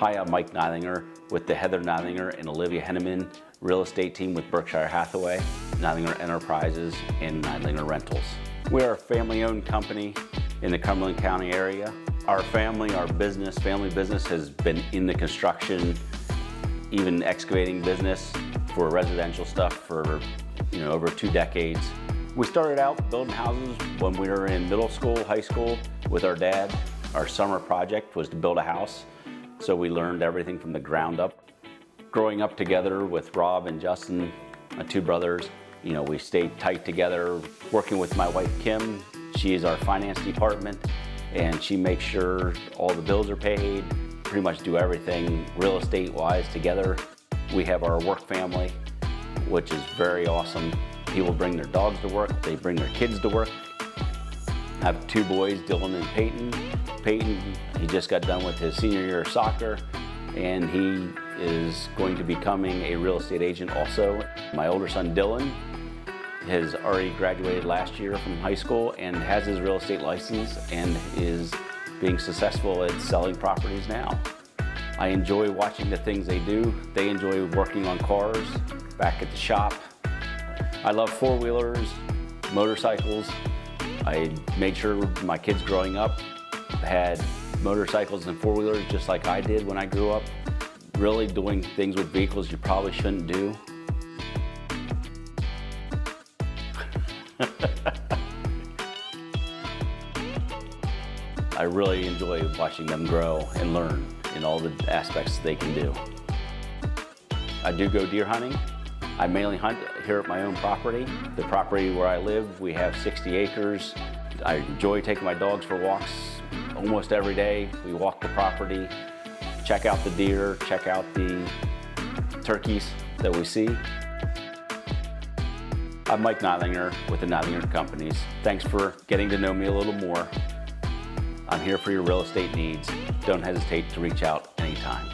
Hi, I'm Mike Neidlinger with the Neidlinger and Olivia Henneman real estate team with Berkshire Hathaway, Neidlinger Enterprises, and Neidlinger Rentals. We are a family-owned company in the Cumberland County area. Our family business has been in the construction, even excavating business for residential stuff for over 2 decades. We started out building houses when we were in middle school, high school with our dad. Our summer project was to build a house, so we learned everything from the ground up. Growing up together with Rob and Justin, my 2 brothers, we stayed tight together. Working with my wife Kim, she is our finance department, and she makes sure all the bills are paid, pretty much do everything real estate wise together. We have our work family, which is very awesome. People bring their dogs to work, they bring their kids to work. I have 2 boys, Dylan and Peyton. Peyton, he just got done with his senior year of soccer, and he is going to be becoming a real estate agent also. My older son, Dylan, has already graduated last year from high school and has his real estate license and is being successful at selling properties now. I enjoy watching the things they do. They enjoy working on cars back at the shop. I love 4-wheelers, motorcycles. I made sure my kids growing up had motorcycles and 4-wheelers just like I did when I grew up. Really doing things with vehicles you probably shouldn't do. I really enjoy watching them grow and learn in all the aspects they can do. I do go deer hunting. I mainly hunt here at my own property. The property where I live, we have 60 acres. I enjoy taking my dogs for walks almost every day. We walk the property, check out the deer, check out the turkeys that we see. I'm Mike Neidlinger with the Neidlinger Companies. Thanks for getting to know me a little more. I'm here for your real estate needs. Don't hesitate to reach out anytime.